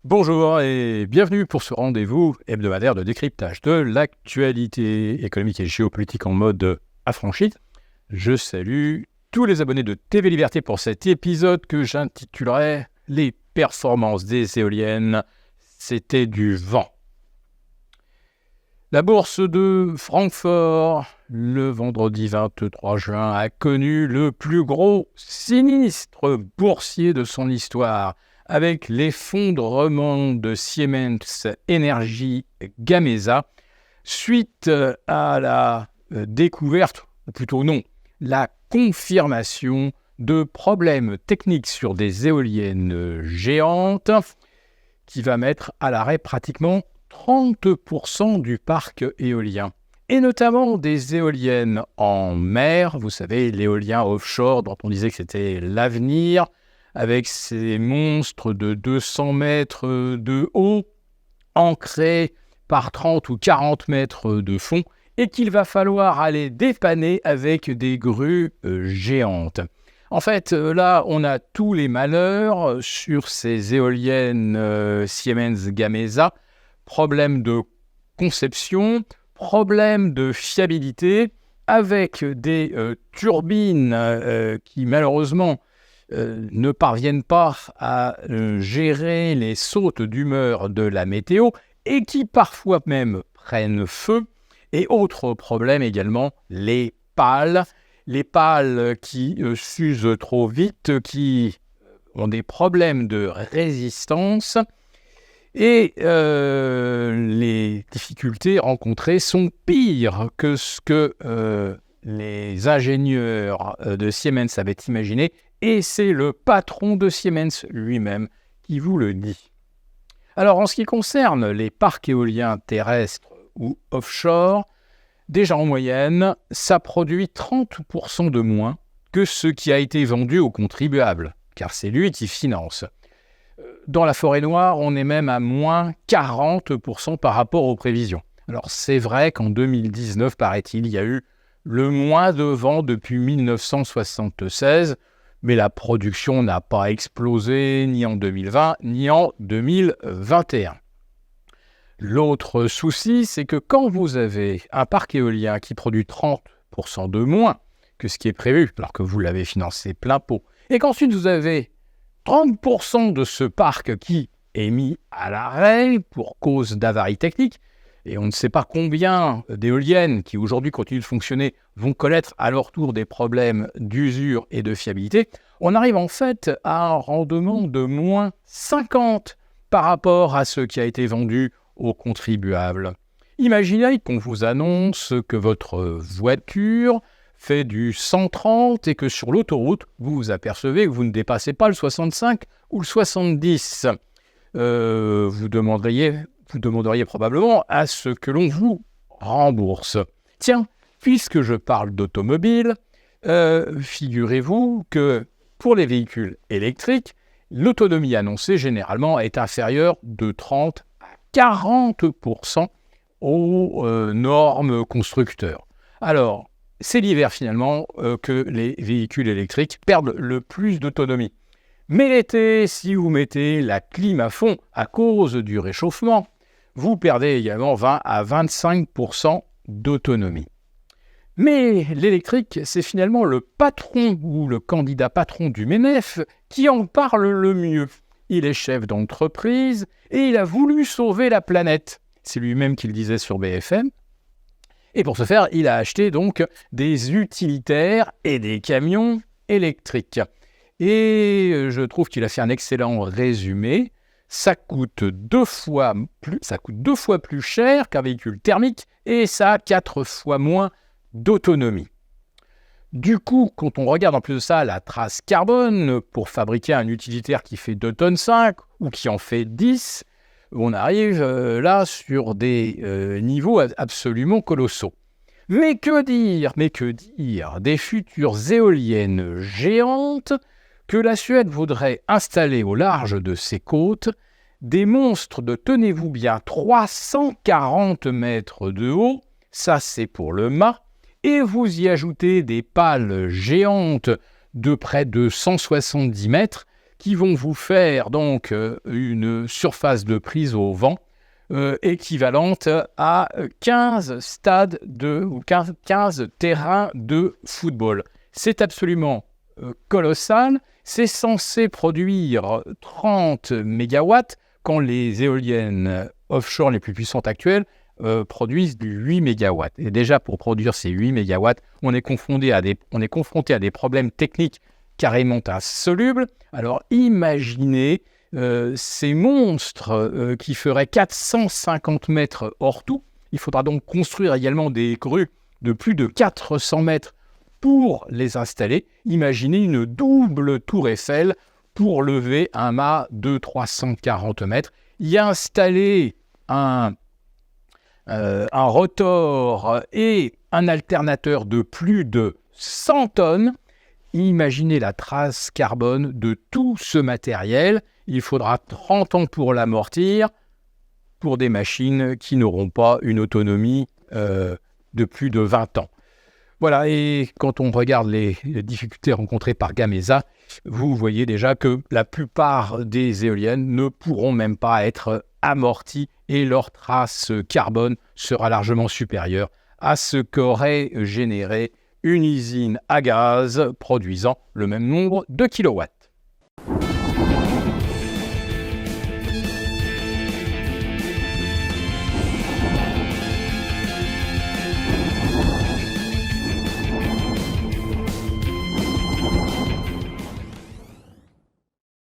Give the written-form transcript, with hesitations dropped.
Bonjour et bienvenue pour ce rendez-vous hebdomadaire de décryptage de l'actualité économique et géopolitique en mode affranchi. Je salue tous les abonnés de TV Liberté pour cet épisode que j'intitulerai « Les performances des éoliennes, c'était du vent ». La bourse de Francfort, le vendredi 23 juin, a connu le plus gros sinistre boursier de son histoire, avec l'effondrement de Siemens Energy Gamesa, suite à la découverte, ou plutôt non, la confirmation de problèmes techniques sur des éoliennes géantes qui va mettre à l'arrêt pratiquement 30% du parc éolien, et notamment des éoliennes en mer, vous savez, l'éolien offshore dont on disait que c'était l'avenir, avec ces monstres de 200 mètres de haut, ancrés par 30 ou 40 mètres de fond, et qu'il va falloir aller dépanner avec des grues géantes. En fait, là, on a tous les malheurs sur ces éoliennes Siemens Gamesa, problème de conception, problème de fiabilité, avec des turbines qui, malheureusement, ne parviennent pas à gérer les sautes d'humeur de la météo et qui parfois même prennent feu. Et autre problème également, les pales qui s'usent trop vite, qui ont des problèmes de résistance. Et les difficultés rencontrées sont pires que ce que les ingénieurs de Siemens avaient imaginé. Et c'est le patron de Siemens lui-même qui vous le dit. Alors, en ce qui concerne les parcs éoliens terrestres ou offshore, déjà en moyenne, ça produit 30% de moins que ce qui a été vendu aux contribuables, car c'est lui qui finance. Dans la forêt noire, on est même à moins 40% par rapport aux prévisions. Alors, c'est vrai qu'en 2019, paraît-il, il y a eu le moins de vent depuis 1976, mais la production n'a pas explosé ni en 2020 ni en 2021. L'autre souci, c'est que quand vous avez un parc éolien qui produit 30% de moins que ce qui est prévu, alors que vous l'avez financé plein pot, et qu'ensuite vous avez 30% de ce parc qui est mis à l'arrêt pour cause d'avarie technique, et on ne sait pas combien d'éoliennes qui aujourd'hui continuent de fonctionner vont connaître à leur tour des problèmes d'usure et de fiabilité, on arrive en fait à un rendement de moins 50 par rapport à ce qui a été vendu aux contribuables. Imaginez qu'on vous annonce que votre voiture fait du 130 et que sur l'autoroute, vous vous apercevez que vous ne dépassez pas le 65 ou le 70. Vous demanderiez probablement à ce que l'on vous rembourse. Tiens, puisque je parle d'automobile, figurez-vous que pour les véhicules électriques, l'autonomie annoncée généralement est inférieure de 30 à 40% aux normes constructeurs. Alors, c'est l'hiver finalement que les véhicules électriques perdent le plus d'autonomie. Mais l'été, si vous mettez la clim à fond à cause du réchauffement, vous perdez également 20 à 25% d'autonomie. Mais l'électrique, c'est finalement le patron ou le candidat patron du MENEF qui en parle le mieux. Il est chef d'entreprise et il a voulu sauver la planète. C'est lui-même qui le disait sur BFM. Et pour ce faire, il a acheté donc des utilitaires et des camions électriques. Et je trouve qu'il a fait un excellent résumé. Ça coûte deux fois plus cher qu'un véhicule thermique et ça a 4 fois moins d'autonomie. Du coup, quand on regarde en plus de ça la trace carbone pour fabriquer un utilitaire qui fait 2,5 tonnes ou qui en fait 10, on arrive là sur des niveaux absolument colossaux. Mais que dire des futures éoliennes géantes que la Suède voudrait installer au large de ses côtes des monstres de, tenez-vous bien, 340 mètres de haut, ça c'est pour le mât, et vous y ajoutez des pales géantes de près de 170 mètres qui vont vous faire donc une surface de prise au vent équivalente à 15 stades ou 15 terrains de football. C'est absolument colossal. C'est censé produire 30 mégawatts quand les éoliennes offshore les plus puissantes actuelles produisent du 8 mégawatts. Et déjà, pour produire ces 8 mégawatts, on est confronté à des problèmes techniques carrément insolubles. Alors imaginez ces monstres qui feraient 450 mètres hors tout. Il faudra donc construire également des grues de plus de 400 mètres pour les installer. Imaginez une double tour Eiffel pour lever un mât de 340 mètres. Y installer un rotor et un alternateur de plus de 100 tonnes. Imaginez la trace carbone de tout ce matériel. Il faudra 30 ans pour l'amortir, pour des machines qui n'auront pas une autonomie de plus de 20 ans. Voilà, et quand on regarde les difficultés rencontrées par Gamesa, vous voyez déjà que la plupart des éoliennes ne pourront même pas être amorties et leur trace carbone sera largement supérieure à ce qu'aurait généré une usine à gaz produisant le même nombre de kilowatts.